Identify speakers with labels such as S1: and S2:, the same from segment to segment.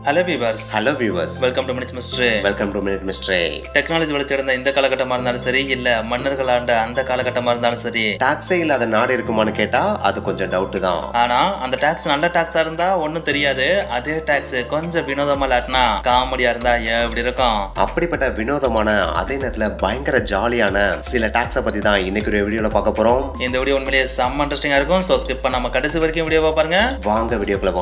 S1: Hello viewers.
S2: Welcome to minute mystery.
S1: Technology வளர்ச்சியடைந்த இந்த காலகட்டமா இருந்தாலும் சரி, இல்ல மன்னர்கள் ஆண்ட அந்த காலகட்டமா இருந்தாலும் சரி,
S2: டாக்ஸே இல்லாத நாடு இருக்குமான்னு கேட்டா அது கொஞ்சம் டவுட் தான்.
S1: ஆனா அந்த டாக்ஸ் நல்ல டாக்ஸா இருந்தா ஒன்னும் தெரியாது. அதே டாக்ஸ் கொஞ்சம் வினோதமா இல்லாட்டினா காமெடியா இருந்தா எப்படி இருக்கும்?
S2: அப்படிப்பட்ட வினோதமான அதே நேரத்துல பயங்கர ஜாலியான சில டாக்ஸை பத்தி தான் இன்னைக்கு ஒரு வீடியோல பார்க்க போறோம்.
S1: இந்த வீடியோ உண்மையிலேயே செம்ம இன்ட்ரெஸ்டிங்கா இருக்கும். சோ ஸ்கிப் பண்ணாம கடைசி வரைக்கும் வீடியோவை பாருங்க.
S2: வாங்க வீடியோக்குள்ள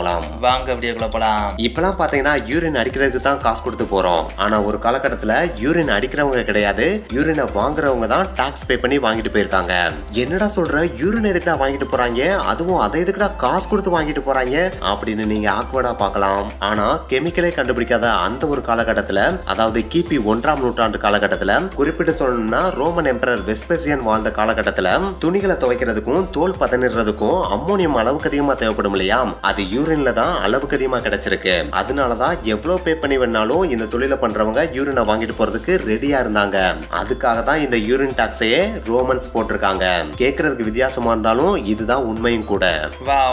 S2: போலாம். இப்பெல்லாம் பாத்தீங்கன்னா யூரின் அடிக்கிறதுக்கு தான் காசு கொடுத்து போறோம். ஆனா ஒரு காலகட்டத்துல யூரின் அடிக்கிறவங்க கிடையாது, யூரினை வாங்குறவங்க தான் டாக்ஸ் பே பண்ணி வாங்கிட்டு போயிருக்காங்க. என்னடா சொல்ற, யூரின் எதுக்குடா வாங்கிட்டு போறாங்க, அதுவும் அதை எதுக்குடா காசு கொடுத்து வாங்கிட்டு போறாங்க அப்படின்னு நீங்க ஆக்வர்டா பார்க்கலாம். ஆனா கெமிக்கலே கண்டுபிடிக்காத அந்த ஒரு காலகட்டத்துல, அதாவது கிபி 1ஆம் நூற்றாண்டு காலகட்டத்துல, குறிப்பிட்டு சொல்லணும்னா ரோமன் எம்பரர் வெஸ்பேசியன் வாழ்ந்த காலகட்டத்துல துணிகளை துவைக்கிறதுக்கும் தோல் பதனிடுறதுக்கும் அம்மோனியம் அளவுக்கு அதிகமா தேவைப்படும் இல்லையா, அது யூரின்ல தான் அளவுக்கு அதிகமா கிடைச்சிருக்கு. அதனாலதான் எவ்வளவு பே பண்ணி வேணாலும் இந்த தொழில பண்றவங்க யூரினை வாங்கிட்டு போறதுக்கு ரெடியா இருந்தாங்க. அதுக்காக தான் இந்த யூரின் டாக்ஸையே ரோமன்ஸ் போட்டிருக்காங்க. கேட்கறதுக்கு வித்தியாசமா இருந்தாலும் இதுதான் உண்மையும் கூட.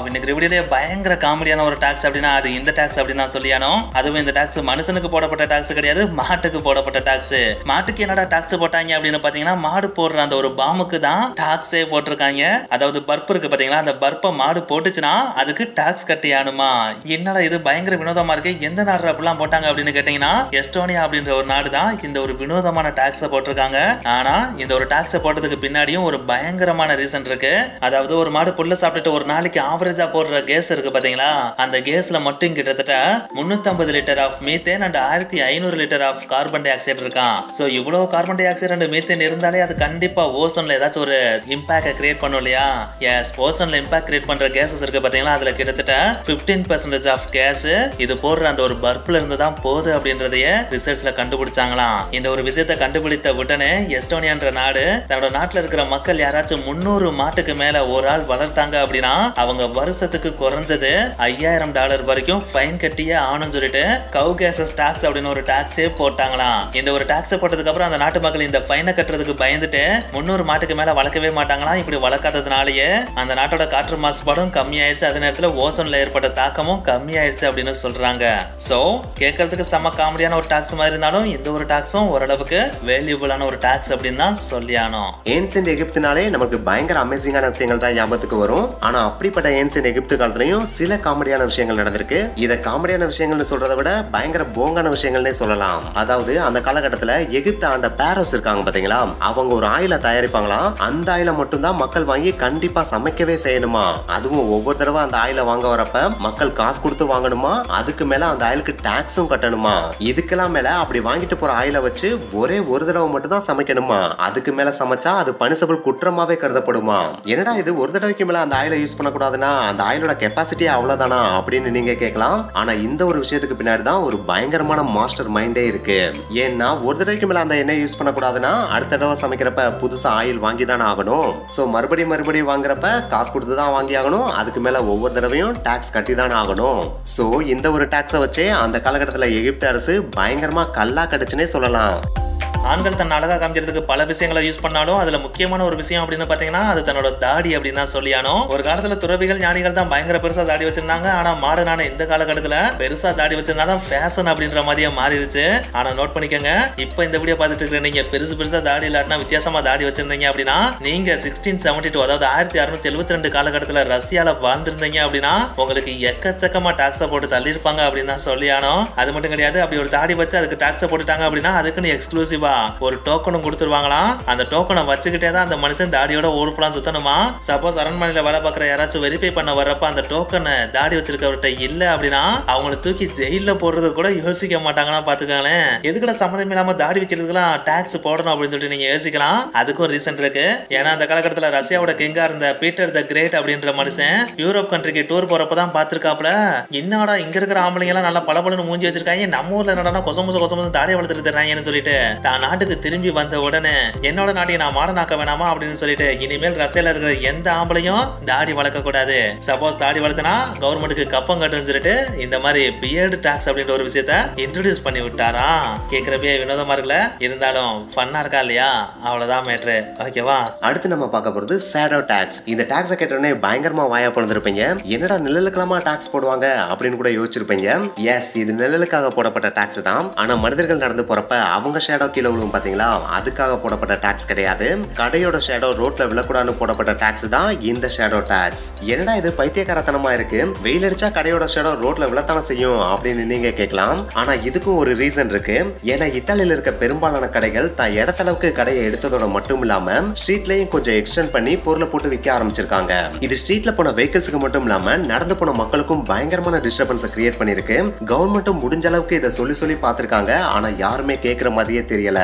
S1: இன்னைக்கு வீடியோலயே பயங்கர காமெடியான ஒரு டாக்ஸ் அப்படின்னா அது இந்த டாக்ஸ் அப்படின்னு தான் சொல்லியானோ. அதுவும் இந்த டாக்ஸ் மனுஷனுக்கு போடப்பட்ட டாக்ஸ் கிடையாது, மாட்டுக்கு போடப்பட்ட டாக்ஸ். மாட்டுக்கு என்னடா டாக்ஸ் போட்டாங்க அப்படின்னு பாத்தீங்கன்னா, மாடு போடுற அந்த ஒரு பாமுக்கு தான் டாக்ஸே போட்டிருக்காங்க. அதாவது பர்ப் இருக்கு பாத்தீங்களா, அந்த பர்ப்பை மாடு போட்டுச்சுன்னா அதுக்கு டாக்ஸ் கட்டியானுமா. என்னடா இது பயங்கர வினோதமா இருக்கு, எந்த நாடு அப்படிலாம் போட்டாங்க அப்படின்னு கேட்டீங்கன்னா, எஸ்டோனியா அப்படின்ற ஒரு நாடு தான் இந்த ஒரு வினோதமான டாக்ஸை போட்டிருக்காங்க. ஆனா இந்த ஒரு டாக்ஸை போட்டதுக்கு பின்னாடியும் ஒரு பயங்கரமான ரீசன் இருக்கு. அதாவது ஒரு மாடு புல்ல சாப்பிட்டுட்டு ஒரு நாளைக்கு ஆவரேஜா போடுற கேஸ் இருக்கு பாத்தீங்களா, அந்த கேஸ்ல மட்டும் கிட்டத்தட்ட 350 litre of methane and 1500 litre of carbon dioxide இருக்கான். சோ இவ்வளவு carbon dioxide and methane இருந்தாலே அது கண்டிப்பா ஓசோன்ல ஏதாச்சும் ஒரு இம்பாக்ட் கிரியேட் பண்ணும் இல்லையா. எஸ், ஓசோன்ல இம்பாக்ட் கிரியேட் பண்ற கேஸஸ் இருக்கு பாத்தீங்களா, அதுல கிட்டத்தட்ட 15% ஆஃப் கேஸ் இது போடுற அந்த ஒரு பர்ப்ல இருந்து தான் போகுது அப்படின்றதைய ரிசர்ச்ல கண்டுபிடிச்சாங்களாம். இந்த ஒரு விஷயத்தை கண்டுபிடித்த உடனே எஸ்டோனியான்ற நாடு தன்னோட நாட்டுல இருக்கிற மக்கள் யாராச்சும் 300 மாட்டுக்கு மேல ஒரு ஆள் வளர்த்தாங்க அப்படின்னா அவங்க வருஷத்துக்கு குறைஞ்சது $5000 வரைக்கும் ஃபைன் கட்டியே ஆகணும்னு சொல்லிட்டு கவு கேசஸ் டாக்ஸ் அப்படின்னு ஒரு டாக்ஸே போட்டாங்களாம். இந்த ஒரு டாக்ஸை போட்டதுக்கு அப்புறம் அந்த நாட்டு மக்கள் இந்த ஃபைனை கட்டுறதுக்கு பயந்துட்டு 300 மாட்டுக்கு மேல வளர்க்கவே மாட்டாங்களாம். இப்படி வளர்க்காததுனாலயே அந்த நாட்டோட காற்று மாசுபாடும் கம்மியாயிருச்சு, அதே நேரத்துல ஓசோன்ல ஏற்பட்ட தாக்கமும் கம்மியாயிருச்சு அப்படின்னு சொல்றாங்க. சோ கேட்கறதுக்கு செம காமெடியான ஒரு டாக்ஸ் மாதிரி இருந்தாலும் இந்த ஒரு டாக்ஸும் ஓரளவுக்கு வேல்யூபிளான ஒரு டாக்ஸ் அப்படின்னு தான் சொல்லியானோம்.
S2: ஏன்சியன்ட் எகிப்துனாலே நமக்கு பயங்கர அமேசிங்கான விஷயங்கள் தான் ஞாபகத்துக்கு வரும். ஆனா அப்படிப்பட்ட ஏன்சியன்ட் எகிப்து காலத்துலயும் சில காமெடியான விஷயங்கள் நடந்திருக்கு. இத காமெடியான விஷயங்கள்னு சொல்றதை விட பயங்கர போங்கான விஷயங்கள்னே சொல்லலாம். அதாவது அந்த காலகட்டத்துல எகிப்து ஆண்ட பாரோஸ் இருக்காங்க பாத்தீங்களா, அவங்க ஒரு ஆயில தயாரிப்பாங்களாம். அந்த ஆயில மட்டும் தான் மக்கள் வாங்கி கண்டிப்பா சமைக்கவே செய்யணுமா. அதுவும் ஒவ்வொரு தடவை அந்த ஆயில வாங்க வரப்ப மக்கள் காசு கொடுத்து வாங்கணுமா, அதுக்கு மேல அந்த ஆயிலுக்கு டாக்ஸும் கட்டணுமா. இதுக்கெல்லாம் மேல அப்படி வாங்கிட்டு போற ஆயில வச்சு ஒரே ஒரு தடவை மட்டும் தான் சமைக்கணுமா, அதுக்கு மேல சமைச்சா அது பனிஷபிள் குற்றமாவே கருதப்படுமா. என்னடா இது, ஒரு தடவைக்கு மேல அந்த ஆயில யூஸ் பண்ணக்கூடாதுன்னா அந்த ஆயிலோட கெப்பாசிட்டி அவ்வளவுதானா அப்படின்னு நீங்க கேட்கலாம். ஆனா இந்த ஒரு விஷயத்துக்கு பின்னாடி தான் ஒரு பயங்கரமான மாஸ்டர் மைண்டே இருக்கு. ஏன்னா ஒரு தடவைக்கு மேல அந்த எண்ணெய் யூஸ் பண்ணக்கூடாதுன்னா அடுத்த தடவை சமைக்கிறப்ப புதுசா ஆயில் வாங்கி தானே ஆகணும். சோ மறுபடியும் வாங்குறப்ப காசு கொடுத்து தான் வாங்கி ஆகணும். அதுக்கு மேல ஒவ்வொரு தடவையும் டாக்ஸ் கட்டி தான் ஆகணும். சோ இந்த ஒரு டாக்ஸை வச்சே அந்த காலகட்டத்துல எகிப்து அரசு பயங்கரமா கல்லா கடிச்சுனே சொல்லலாம்.
S1: ஆண்கள் தன் அழகா காமிக்கிறதுக்கு பல விஷயங்களை யூஸ் பண்ணாலும் அதுல முக்கியமான ஒரு விஷயம் அப்படின்னு பாத்தீங்கன்னா அது தன்னோட தாடி அப்படின்னு தான் சொல்லியானோ. ஒரு காலத்துல துறவிகள் ஞானிகள் தான் பயங்கர பெருசா தாடி வச்சிருந்தாங்க. ஆனா மாடர்னான இந்த காலகட்டத்துல பெருசா தாடி வச்சிருந்தாதான் ஃபேஷன் அப்படின்ற மாதிரியே மாறிடுச்சு. ஆனா நோட் பண்ணிக்கங்க, இப்ப இந்த வீடியோ பார்த்துட்டு இருக்கிற நீங்க பெருசா தாடி இல்லாட்டினா வித்தியாசமா தாடி வச்சிருந்தீங்க அப்படின்னா நீங்க 1672 அதாவது 1672 காலகட்டத்துல ரஷ்யால வாழ்ந்திருந்தீங்க அப்படின்னா உங்களுக்கு எக்கச்சக்கமா டாக்ஸை போட்டு தள்ளிருப்பாங்க அப்படின்னு தான் சொல்லியானோ. அது மட்டும் கிடையாது, அப்படி ஒரு தாடி வச்சு அதுக்கு டாக்ஸை போட்டுட்டாங்க அப்படின்னா அதுக்குன்னு எக்ஸ்க்ளூசிவா ஒரு டோக்கனும் கொடுத்துருவாங்களாம். அந்த டோக்கனை வச்சுக்கிட்டே தான் அந்த மனுஷன் தாடியோட ஊருப்பலாம் சுத்தணுமா. சப்போஸ் அரண்மனையில வேலை பார்க்குற யாராச்சும் வெரிஃபை பண்ண வர்றப்ப அந்த டோக்கனை தாடி வச்சிருக்கவர்கிட்ட இல்ல அப்படின்னா அவங்களை தூக்கி ஜெயில போடுறது கூட யோசிக்க மாட்டாங்கன்னா பாத்துக்காங்களேன். எதுக்கட சம்மந்தம் இல்லாம தாடி வைக்கிறதுக்குலாம் டாக்ஸ் போடணும் அப்படின்னு சொல்லிட்டு நீங்க யோசிக்கலாம். அதுக்கும் ரீசன் இருக்கு. ஏன்னா அந்த காலகட்டத்துல ரஷ்யாவோட கிங்கா இருந்த பீட்டர் த கிரேட் அப்படின்ற மனுஷன் யூரோப் கண்ட்ரிக்கு டூர் போறப்பதான் பாத்துருக்காப்ல, என்னடா இங்க இருக்கிற ஆம்பளைங்க எல்லாம் நல்லா பளபளன்னு மூஞ்சி வச்சிருக்காங்க, நம்ம ஊர்ல என்னடா கொசமுச தாடி வளர்த்துட்டு தர்றாங்கன்னு சொல்லிட்டு தான் நான் நாட்டுக்கு திரும்பி வந்த உடனே என்னோட நாட்டையும் நான் மாடர்னாக்க வேணாமா அப்படின்னு சொல்லிட்டு இனிமேல் ரஷ்யால இருக்கிற எந்த ஆம்பளையும் தாடி வளர்க்க கூடாது. சப்போஸ் தாடி வளர்த்தனா கவர்மெண்ட்டுக்கு கப்பம் கட்டுன்னு சொல்லிட்டு இந்த மாதிரி பியர்டு டாக்ஸ் அப்படின்ற ஒரு விஷயத்த இன்ட்ரோடியூஸ் பண்ணி விட்டாராம். கேட்கறப்பே வினோதமா இருக்குல்ல, இருந்தாலும் ஃபன்னா இருக்கா இல்லையா? அவ்வளவுதான் மேட்ரு. ஓகேவா?
S2: அடுத்து நம்ம பார்க்க போறது ஷேடோ டாக்ஸ். இந்த டாக்ஸை கேட்டோடனே பயங்கரமா வாயா பிளந்திருப்பீங்க. என்னடா நிழலுக்கெல்லாமா டாக்ஸ் போடுவாங்க அப்படின்னு கூட யோசிச்சிருப்பீங்க. எஸ், இது நிழலுக்காக போடப்பட்ட டாக்ஸ் தான். ஆனா மனிதர்கள் நடந்து போறப்ப அவங்க ஷேடோ கீழே விழுவும் பாத்தீங்களா, அதுக்காக போடப்பட்ட டாக்ஸ் கிடையாது. கடையோட ஷேடோ ரோட்ல விழக்கூடாதுன்னு போடப்பட்ட டாக்ஸ் தான் இந்த ஷேடோ டாக்ஸ். என்னடா இது பைத்தியக்காரத்தனமா இருக்கு, வெயில் அடிச்சா கடையோட ஷேடோ ரோட்ல விழத்தான செய்யும் அப்படின்னு நீங்க கேட்கலாம். ஆனா இதுக்கும் ஒரு ரீசன் இருக்கு. ஏன்னா இத்தாலியில இருக்க பெரும்பாலான கடைகள் தான் இடத்தளவுக்கு கடையை எடுத்ததோட மட்டும் இல்லாம ஸ்ட்ரீட்லயும் கொஞ்சம் எக்ஸ்டெண்ட் பண்ணி பொருளை போட்டு விற்க ஆரம்பிச்சிருக்காங்க. இது ஸ்ட்ரீட்ல போன வெஹிக்கிள்ஸ்க்கு மட்டும் இல்லாம நடந்து போன மக்களுக்கும் பயங்கரமான டிஸ்டர்பன்ஸ் கிரியேட் பண்ணிருக்கு. கவர்மெண்ட்டும் முடிஞ்ச அளவுக்கு இதை சொல்லி சொல்லி பார்த்திருக்காங்க. ஆனா யாருமே கேட்கிற மாதிரியே தெரியல.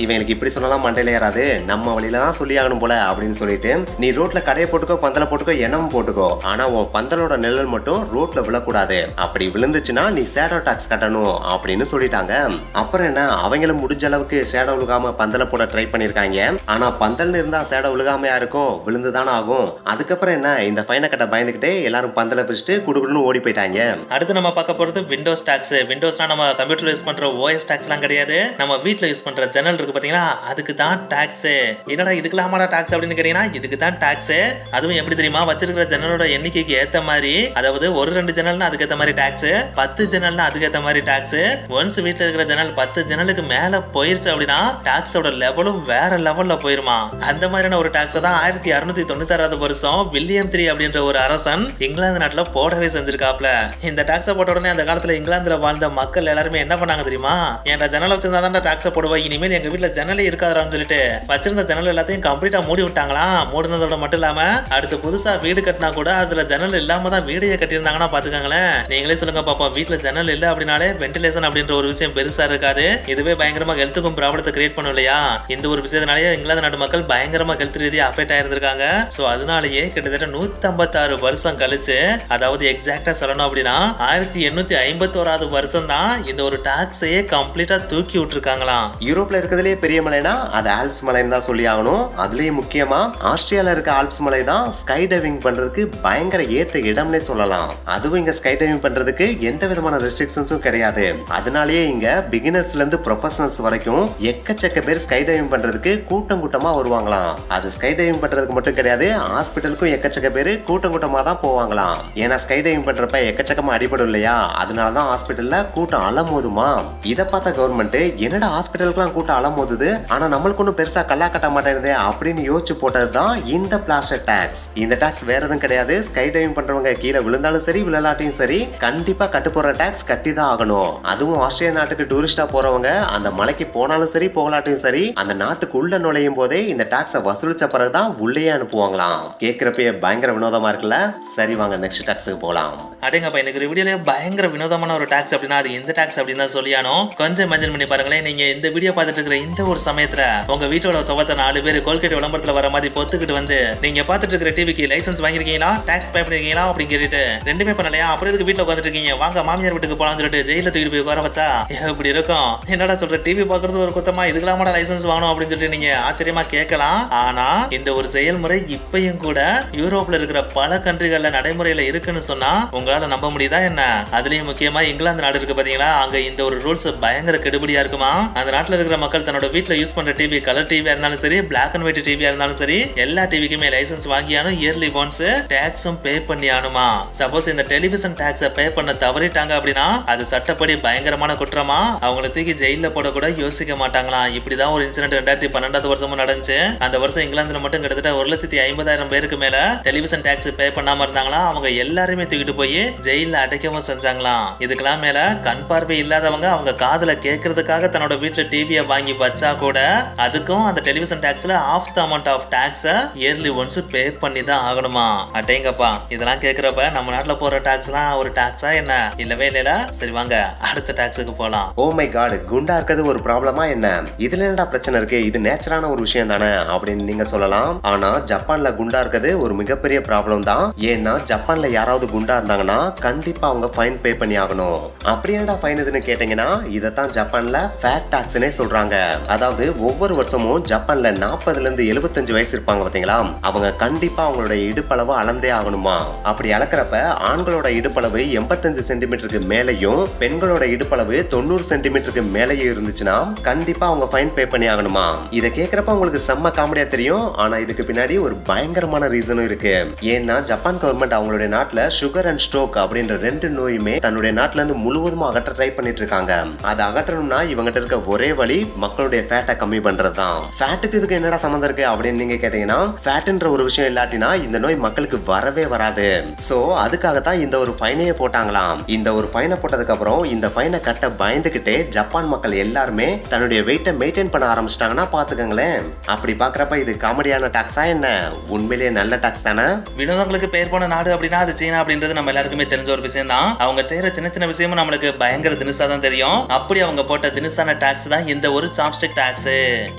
S2: இவங்களுக்கு இப்படி சொன்னலாம் மண்டையில ஏறாது, நம்ம வழியில தான் சொல்லி ஆகணும் போல அப்படின்னு சொல்லிட்டு நீ ரோட்ல கடையை போட்டுக்கோ, பந்தல போட்டுக்கோ, எண்ணம் போட்டுக்கோ, ஆனா உன் பந்தலோட நிழல் மட்டும் ரோட்ல விழக்கூடாது. அப்படி விழுந்துச்சுன்னா நீ ஷேடோ டாக்ஸ் கட்டணும் அப்படின்னு சொல்லிட்டாங்க. அப்புறம் என்ன, அவங்களும் முடிஞ்ச அளவுக்கு ஷேடோ விழுகாம பந்தல போட ட்ரை பண்ணிருக்காங்க. ஆனா பந்தல்னு இருந்தா ஷேடோ விழுகாமையா இருக்கும், விழுந்துதானே ஆகும். அதுக்கப்புறம் என்ன, இந்த ஃபைனை கட்ட பயந்துகிட்டே எல்லாரும் பந்தல பிடிச்சிட்டு குடுகுடுன்னு ஓடி போயிட்டாங்க.
S1: அடுத்து நம்ம பார்க்க போறது விண்டோஸ் டாக்ஸ். விண்டோஸ்னா நம்ம கம்ப்யூட்டர்ல யூஸ் பண்ற ஓஎஸ் டாக்ஸ்லாம் கிடையாது, நம்ம வீட்ல யூஸ் பண்ற ஜன்னல் இருக்கு பாத்தீங்களா, அதுக்கு தான் டாக்ஸ். என்னடா இதுக்கெல்லாமாடா டாக்ஸ் அப்படின்னு கேட்டீங்கன்னா இதுக்கு தான் டாக்ஸ். அதுவும் எப்படி தெரியுமா, வச்சிருக்கிற ஜன்னலோட எண்ணிக்கைக்கு ஏத்த மாதிரி, அதாவது ஒரு 2 ஜன்னல்னா அதுக்கு ஏத்த மாதிரி டாக்ஸ், 10 ஜன்னல்னா அதுக்கு ஏத்த மாதிரி டாக்ஸ். ஒன்ஸ் வீட்ல இருக்கிற ஜன்னல் 10 ஜன்னலுக்கு மேல போயிருச்சு அப்படின்னா டாக்ஸோட லெவலும் வேற லெவல்ல போயிருமா. அந்த மாதிரியான ஒரு டாக்ஸ் தான் 1696 வருஷம் வில்லியம் 3 அப்படின்ற ஒரு அரசன் இங்கிலாந்து நாட்டுல போடவே செஞ்சிருக்காப்ல. இந்த டாக்ஸை போட்ட உடனே அந்த காலத்துல இங்கிலாந்துல வாழ்ந்த மக்கள் எல்லாருமே என்ன பண்ணாங்க தெரியுமா, என் ஜன்னல் வச்சிருந்தா தான் டாக்ஸை போடுவா, இனிமேல் எங்க வீட்டுல ஜன்னலே இருக்காதான்னு சொல்லிட்டு வச்சிருந்த ஜன்னல் எல்லாத்தையும் கம்ப்ளீட்டா மூடி விட்டாங்களாம். மூடினதோட மட்டும் இல்லாம அடுத்து புதுசா வீடு கட்டினா கூட அதுல ஜன்னல் இல்லாம தான் வீடையே கட்டியிருந்தாங்கன்னா பாத்துக்கோங்களேன். நீங்களே சொல்லுங்க பாப்போம், வீட்டுல ஜன்னல் இல்ல அப்படின்னாலே வென்டிலேஷன் அப்படின்ற ஒரு விஷயம் பெருசா இருக்காது, இதுவே பயங்கரமா ஹெல்த்துக்கும் ப்ராப்ளத்தை கிரியேட் பண்ணும் இல்லையா. இந்த ஒரு விஷயத்தினாலேயே இங்கிலாந்து நாட்டு மக்கள் பயங்கரமா ஹெல்த் ரீதியா அஃபெக்ட் ஆயிருந்திருக்காங்க. சோ அதனாலேயே கிட்டத்தட்ட 156 வருஷம் கழிச்சு, அதாவது எக்ஸாக்டா சொல்லணும் அப்படின்னா 1851 வருஷம் தான் இந்த ஒரு டாக்ஸையே கம்ப்ளீட்டா தூக்கி விட்டுருக்காங்களாம்.
S2: யூரோப்ல இருக்கிறதுலே பெரிய மலைனா அது ஆல்ப்ஸ் மலைன்னு தான் சொல்லி ஆகணும். அதுலயும் முக்கியமா ஆஸ்திரேலியால இருக்க ஆல்ப்ஸ் மலை தான் ஸ்கை டைவிங் பண்றதுக்கு பயங்கர ஏத்த இடம்னே சொல்லலாம். அதுவும் இங்க ஸ்கை டைவிங் பண்றதுக்கு எந்த விதமான ரெஸ்ட்ரிக்ஷன்ஸும் கிடையாது. அதனாலேயே இங்க பிகினர்ஸ்ல இருந்து ப்ரொஃபஷனல்ஸ் வரைக்கும் எக்கச்சக்க பேர் ஸ்கை டைவிங் பண்றதுக்கு கூட்டம் கூட்டமா வருவாங்களாம். அது ஸ்கை டைவிங் பண்றதுக்கு மட்டும் கிடையாது, ஹாஸ்பிட்டலுக்கும் எக்கச்சக்க பேர் கூட்டம் கூட்டமா தான் போவாங்களாம். ஏன்னா ஸ்கை டைவிங் பண்றப்ப எக்கச்சக்கமா அடிபடும் இல்லையா, அதனாலதான் ஹாஸ்பிட்டல்ல கூட்டம் அலமோதுமா. இதை பார்த்த கவர்மெண்ட் என்னடா ஹாஸ்பிட்டலுக்குலாம் கூட்டம் அலமோதுது, ஆனா நம்மளுக்கு ஒன்றும் பெருசா கல்லா கட்ட மாட்டேங்குது அப்படின்னு யோசிச்சு போட்டதுதான் இந்த பிளாஸ்டர் டாக்ஸ். இந்த டாக்ஸ் வேற எதுவும் கிடையாது, ஸ்கை டைவிங் பண்றவங்க கீழே விழுந்தாலும் சரி விழலாட்டையும் சரி கண்டிப்பா கட்டு போற டாக்ஸ் கட்டி தான் ஆகணும். அதுவும் ஆஸ்திரேலியா நாட்டுக்கு டூரிஸ்டா போறவங்க அந்த மலைக்கு போனாலும் சரி போகலாட்டையும் சரி அந்த நாட்டுக்கு உள்ள நுழையும் போதே இந்த டாக்ஸை வசூலிச்ச பிறகுதான் உள்ளேயே அனுப்புவாங்களாம். கேட்கிறப்பயே பயங்கர வினோதமா இருக்குல்ல. சரி வாங்க நெக்ஸ்ட் டாக்ஸுக்கு போலாம்.
S1: அடேங்கப்பா, எனக்கு வீடியோல பயங்கர வினோதமான ஒரு டாக்ஸ் அப்படின்னா அது இந்த டாக்ஸ் அப்படின்னு தான் சொல்லியானோம். கொஞ்சம் இமேஜின் பண்ணி பாருங்களேன், நீங்க இந்த வீடியோ பார்த்துட்டு இருக்கிற இந்த ஒரு சமயத்துல உங்க வீட்டோட சுவத்தை 4 பேர் கோல்கேட் விளம்பரத்துல வர மாதிரி பொத்துக்கிட்டு வந்து நீங்க பார்த்துட்டு இருக்கிற டிவிக்கு லைசன்ஸ் வாங்கிருக்கீங்களா, டாக்ஸ் பே பண்ணிருக்கீங்களா அப்படின்னு கேட்டுட்டு ரெண்டுமே பண்ணலையா, அப்புறம் இதுக்கு வீட்டுல உட்காந்துட்டு இருக்கீங்க, வாங்க மாமியார் வீட்டுக்கு போலாம்னு சொல்லிட்டு ஜெயில தூக்கிட்டு போய் உட்கார வச்சா எப்படி இருக்கும்? என்னடா சொல்ற, டிவி பாக்குறது ஒரு குத்தமா, இதுக்கெல்லாம் லைசன்ஸ் வாங்கணும் அப்படின்னு சொல்லிட்டு நீங்க ஆச்சரியமா கேட்கலாம். ஆனா இந்த ஒரு செயல்முறை இப்பயும் கூட யூரோப்ல இருக்கிற பல கண்ட்ரிகள்ல நடைமுறையில இருக்குன்னு சொன்னா உங்களால நம்ப முடியுதா என்ன? அதுலயும் முக்கியமா இங்கிலாந்து நாடு இருக்கு பாத்தீங்களா, அங்க இந்த ஒரு ரூல்ஸ் பயங்கர கெடுபடியா இருக்குமா. அந்த நாட்டுல இருக்கிற மக்கள் தன்னோட வீட்டுல யூஸ் பண்ற டிவி, கலர் டிவியா இருந்தாலும் சரி பிளாக் அண்ட் ஒயிட் டிவியா இருந்தாலும் சரி எல்லா டிவிக்குமே லைசன்ஸ் வாங்கியானும் இயர்லி ஒன்ஸ் டாக்ஸும் பே பண்ணியானுமா. சப்போஸ் இந்த டெலிவிஷன் டாக்ஸை பே பண்ண தவறிட்டாங்க அப்படின்னா அது சட்டப்படி பயங்கரமான குற்றமா, அவங்களை தூக்கி ஜெயில போட கூட யோசிக்க மாட்டாங்களாம். இப்படிதான் ஒரு இன்சிடென்ட் 2012 வருஷமும் நடந்துச்சு. அந்த வருஷம் இங்கிலாந்துல மட்டும் கிட்டத்தட்ட 1,50,000 பேருக்கு மேல டெலிவிஷன் டாக்ஸ் பே பண்ணாம இருந்தாங்களா. அவங்க எல்லாருமே தூக்கிட்டு போய் ஜெயில அடைக்கவும் செஞ்சாங்களாம். இதுக்கெல்லாம் மேல கண் பார்வை இல்லாதவங்க அவங்க காதுல கேட்கறதுக்காக தன்னோட வீட்டுல டிவியை வாங்கி வச்சா கூட அதுக்கும் அந்த டெலிவிஷன் டாக்ஸ்ல half the amount of tax yearly once pay பண்ணி தான் ஆகணுமா. அடேங்கப்பா, இதெல்லாம் கேட்கறப்ப நம்ம நாட்டுல போற டாக்ஸ்லாம் ஒரு டாக்ஸா என்ன? இல்லவே இல்லையா? சரி வாங்க அடுத்த டாக்ஸுக்கு போலாம்.
S2: ஓ மை காட், குண்டா இருக்கிறது ஒரு ப்ராப்ளமா என்ன? இதுல என்னடா பிரச்சனை இருக்கு, இது நேச்சரான ஒரு விஷயம் தானே அப்படின்னு நீங்க சொல்லலாம். ஆனா ஜப்பான்ல குண்டா இருக்கிறது ஒரு மிகப்பெரிய ப்ராப்ளம் தான். ஏன்னா ஜப்பான்ல யாராவது குண்டா இருந்தாங்கன்னா கண்டிப்பா அவங்க ஃபைன் பே பண்ணி ஆகணும். அப்படி என்னடா ஃபைன் இதுன்னு கேட்டீங்கன்னா இதைத்தான் ஜப்பான்ல ஃபேட் டாக்ஸ்னே சொல்றாங்க. அதாவது ஒவ்வொரு வருஷமும் ஜப்பான்ல 40ல இருந்து 75 வயசு இருப்பாங்க பாத்தீங்களா, அவங்க கண்டிப்பா அவங்களோட இடுப்பளவு அளந்தே ஆகணுமா. அப்படி அளக்கிறப்ப ஆண்களோட இடுப்பளவு 85 சென்டிமீட்டருக்கு மேலையும் பெண்களோட இடுப்பளவு 90 சென்டிமீட்டருக்கு மேலேயும் இருந்துச்சுன்னா கண்டிப்பா அவங்க ஃபைன் பே பண்ணி ஆகணுமா. இதை கேட்கறப்ப உங்களுக்கு செம்ம காமெடியா தெரியும். ஆனா இதுக்கு பின்னாடி ஒரு பயங்கரமான ரீசனும் இருக்கு. ஏன்னா ஜப்பான் கவர்மெண்ட் அவங்களுடைய நாட்டுல சுகர் அண்ட் ஸ்ட்ரோக் அப்படின்ற 2 நோயுமே தன்னுடைய நாட்டுல இருந்து முழுவதும் அகற்ற ட்ரை பண்ணிட்டு இருக்காங்க. அதை அகற்றணும்னா இவங்கிட்ட இருக்க ஒரே வழி மக்களுடைய ஃபேட்டை கம்மி பண்றதுதான். ஃபேட்டுக்கு இதுக்கு என்னடா சம்மந்தம் இருக்கு அப்படின்னு நீங்க கேட்டீங்கன்னா, ஃபேட்ன்ற ஒரு விஷயம் இல்லாட்டினா இந்த நோய் மக்களுக்கு வரவே வராது. சோ அதுக்காகத்தான் இந்த ஒரு ஃபைனையே போட்டாங்களாம். இந்த ஒரு ஃபைனை போட்டதுக்கு அப்புறம் இந்த ஃபைனை கட்ட பயந்துகிட்டே ஜப்பான் மக்கள் எல்லாருமே தன்னுடைய வெயிட்டை மெயின்டைன் பண்ண ஆரம்பிச்சிட்டாங்கன்னா பாத்துக்கங்களேன். அப்படி பாக்குறப்ப இது காமெடியான டாக்ஸா என்ன, உண்மையிலேயே நல்ல டாக்ஸ் தானே?
S1: வினோதங்களுக்கு பெயர் போன நாடு அப்படின்னா அது சீனா அப்படின்றது நம்ம எல்லாருக்குமே தெரிஞ்ச ஒரு விஷயம் தான். அவங்க செய்யற சின்ன சின்ன விஷயமும் நம்மளுக்கு பயங்கர தினுசா தான் தெரியும். அப்படி அவங்க போட்ட தினுசான டாக்ஸ் தான் இந்த ஒரு சாப்ஸ்டிக் டாக்ஸ்.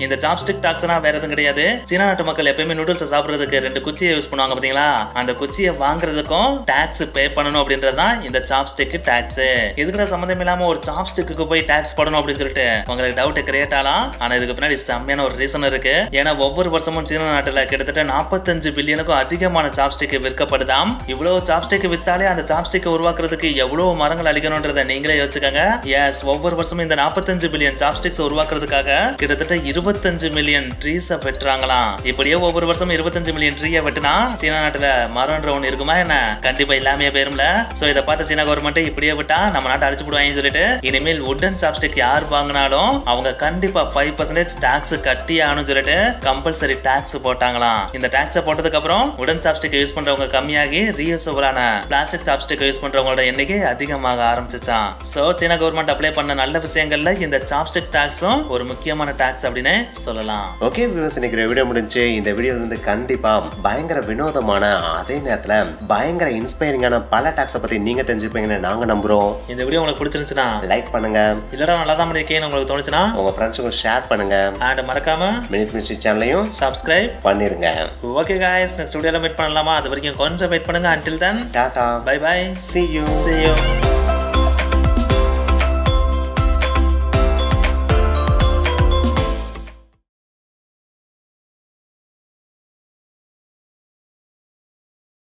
S1: இந்த சாப்ஸ்டிக் டாக்ஸ்னா வேற எதுவும் கிடையாது. சீனா நாட்டு மக்கள் எப்பயுமே நூடுல்ஸ் சாப்பிடுறதுக்கு 2 குச்சியை யூஸ் பண்ணுவாங்க பாத்தீங்களா, அந்த குச்சியை வாங்குறதுக்கும் டாக்ஸ் பே பண்ணணும் அப்படின்றதுதான் இந்த சாப்ஸ்டிக் டாக்ஸ். இதுக்கு சம்பந்தம் இல்லாம ஒரு சாப்ஸ்டிக்கு போய் டாக்ஸ் போடணும் அப்படின்னு சொல்லிட்டு உங்களுக்கு டவுட் கிரியேட் ஆகலாம். ஆனா இதுக்கு பின்னாடி செம்மையான ஒரு ரீசன் இருக்கு. ஏன்னா ஒவ்வொரு வருஷமும் சீன நாட்டுல கிட்டத்தட்ட 45 பில்லியனுக்கும் அதிகமான சாப்ஸ்டிக் விற்கப்படுதாம். இவ்வளவு சாப்ஸ்டிக் வித்தாலே அந்த சாப்ஸ்டிக் உருவாக்குறதுக்கு எவ்வளவு மரங்கள் அழிக்கணும்ன்றத நீங்களே யோசிச்சுக்கங்க. எஸ், ஒவ்வொரு வருஷமும் இந்த 45 பில்லியன் சாப்ஸ்டிக்ஸ் உருவாக்குறதுக்காக கிட்டத்தட்ட 25 மில்லியன் ட்ரீஸ் வெட்டுறாங்களாம். இப்படியே ஒவ்வொரு வருஷம் 25 மில்லியன் ட்ரீயை வெட்டினா சீனா நாட்டுல மரம்ன்ற ஒண்ணு இருக்குமா என்ன? கண்டிப்பா இல்லாமே போயிரும்ல. சோ இதை பார்த்து சீனா கவர்மெண்ட் இப்படியே விட்டா நம்ம நாட்டை அழிச்சு போடுவாங்கன்னு சொல்லிட்டு இனிமேல் வுடன் சாப்ஸ்டிக் யார் வாங்கினாலும் அவங்க கண்டிப்பா 5% டாக்ஸ் கட்டி ஆகணும்னு சொல்லிட்டு கம்பல்சரி டாக்ஸ் போட்டாங்களாம். இந்த டாக்ஸை போட்டதுக்கு அப்புறம் உடன் சாப்ஸ்டிக் யூஸ் பண்றவங்க கம்மியாகி ரீயூசபிளான பிளாஸ்டிக் சாப்ஸ்டிக் யூஸ் பண்றவங்களோட எண்ணிக்கை அதிகமாக ஆரம்பிச்சுச்சான். சோ சீனா கவர்மெண்ட் அப்ளை பண்ண நல்ல விஷயங்கள்ல இந்த சாப்ஸ்டிக் டாக்ஸும் ஒரு முக்கியமான டாக்ஸ் அப்படின்னு சொல்லலாம்.
S2: ஓகே வியூவர்ஸ், இன்னைக்கு வீடியோ முடிஞ்சு. இந்த வீடியோ வந்து கண்டிப்பா பயங்கர வினோதமான அதே நேரத்துல பயங்கர இன்ஸ்பைரிங்கான பல டாக்ஸை பத்தி நீங்க தெரிஞ்சுப்பீங்கன்னு நாங்க நம்புறோம்.
S1: இந்த வீடியோ உங்களுக்கு பிடிச்சிருந்துச்சுன்னா
S2: லைக் பண்ணுங்க.
S1: இல்லடா நல்லா தான் பண்ணிருக்கேன்னு உங்களுக்கு தோணுச்சுன்னா
S2: உங்க ஃப்ரெண்ட்ஸுக்கும் ஷேர் பண்ணுங்க.
S1: அண்ட் மறக்காம
S2: மினிட் மிஸ்ட்ரி சேனலையும்
S1: சப்ஸ்கிரைப்
S2: பண்ணிருங்க.
S1: ஓகே गाइस, நெக்ஸ்ட் வீடியோல மீட் பண்ணலாமா? அது வரைக்கும் கொஞ்சம் வெயிட் பண்ணுங்க. until then
S2: Tata,
S1: bye bye,
S2: see you.
S1: see you.